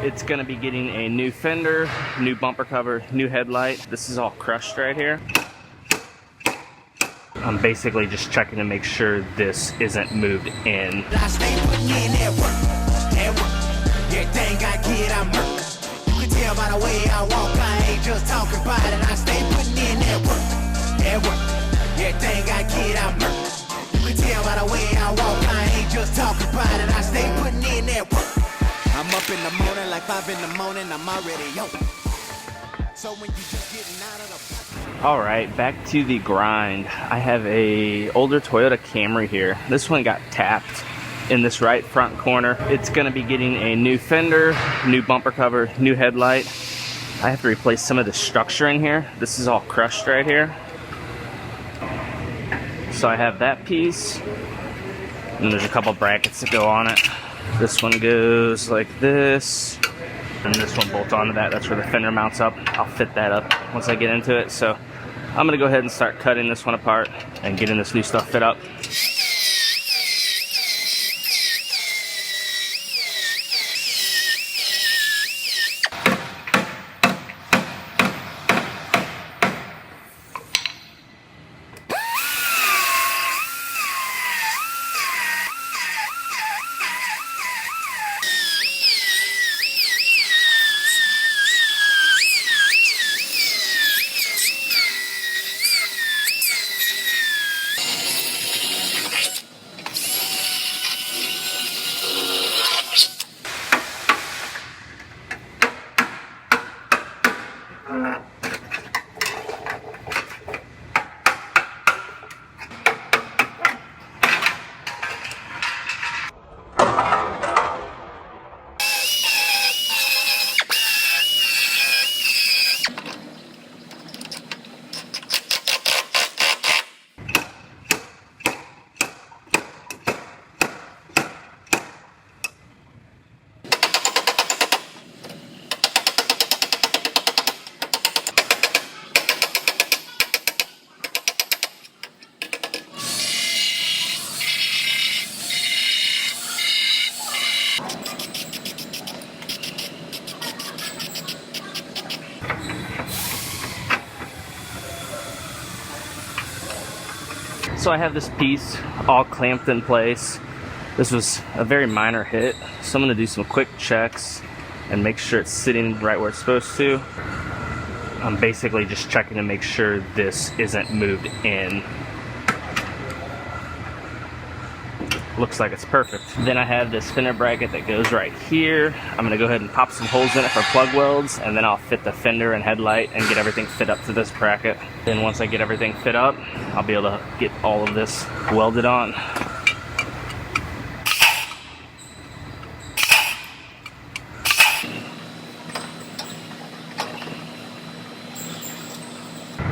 It's gonna be getting a new fender, new bumper cover, new headlight. This is all crushed right here. I'm basically just checking to make sure this isn't moved in. I stay putting in that work. Everything I get, I'm work. You can tell by the way I walk, I ain't just talking about it. I stay putting in that work. Everything I get, I'm work. You can tell by the way I walk, I ain't just talking about it. I stay putting in that work. I'm up in the morning, like 5 in the morning, I'm already yo. So when you just getting out of the All right, back to the grind. I have a older Toyota Camry here. This one got tapped in this right front corner. It's gonna be getting a new fender, new bumper cover, new headlight. I have to replace some of the structure in here. This is all crushed right here. So I have that piece, and there's a couple brackets that go on it. This one goes like this, and this one bolts onto that. That's where the fender mounts up. I'll fit that up once I get into it. So I'm gonna go ahead and start cutting this one apart and getting this new stuff fit up. So I have this piece all clamped in place. This was a very minor hit, so I'm gonna do some quick checks and make sure it's sitting right where it's supposed to. I'm basically just checking to make sure this isn't moved in. Looks like it's perfect. Then I have this fender bracket that goes right here. I'm gonna go ahead and pop some holes in it for plug welds, and then I'll fit the fender and headlight and get everything fit up to this bracket. Then once I get everything fit up, I'll be able to get all of this welded on.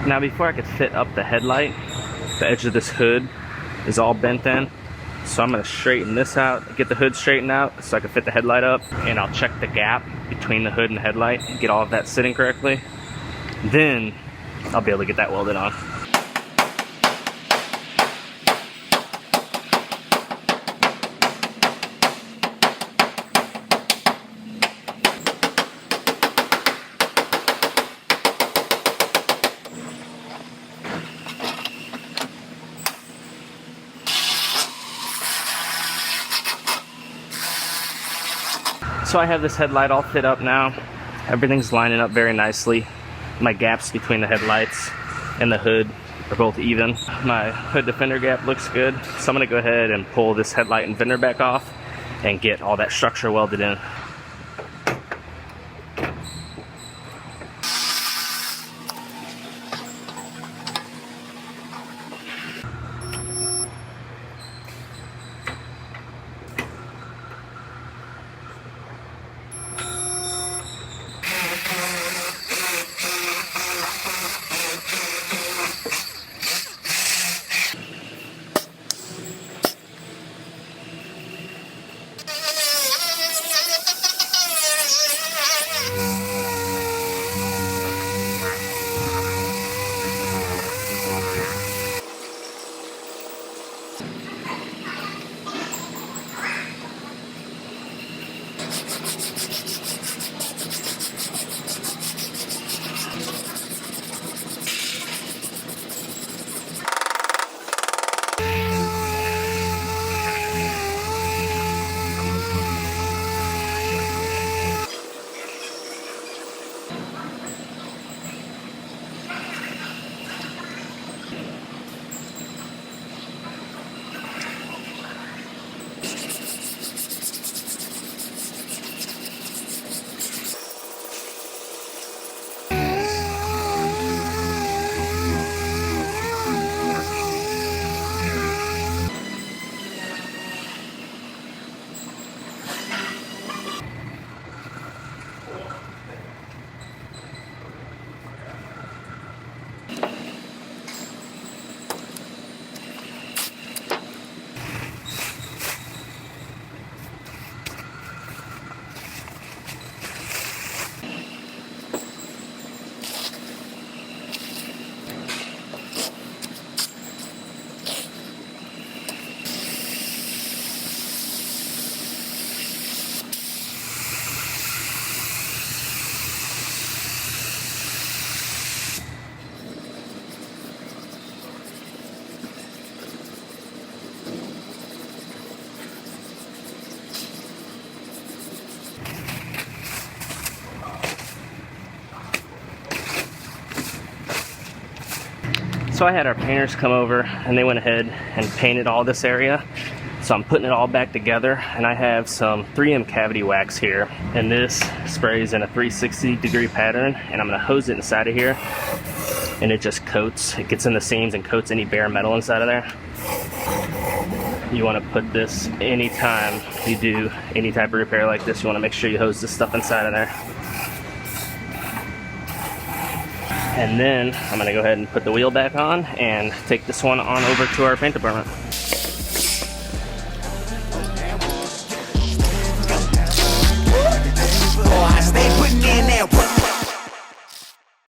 Now before I could fit up the headlight, the edge of this hood is all bent in. So I'm gonna straighten this out, get the hood straightened out so I can fit the headlight up, and I'll check the gap between the hood and the headlight and get all of that sitting correctly. Then I'll be able to get that welded on. So I have this headlight all fit up now. Everything's lining up very nicely. My gaps between the headlights and the hood are both even. My hood to fender gap looks good. So I'm gonna go ahead and pull this headlight and fender back off and get all that structure welded in. So I had our painters come over and they went ahead and painted all this area. So I'm putting it all back together, and I have some 3M cavity wax here, and this sprays in a 360-degree pattern, and I'm gonna hose it inside of here, and it just coats. It gets in the seams and coats any bare metal inside of there. You want to put this anytime you do any type of repair like this. You want to make sure you hose this stuff inside of there. And then I'm going to go ahead and put the wheel back on and take this one on over to our paint department.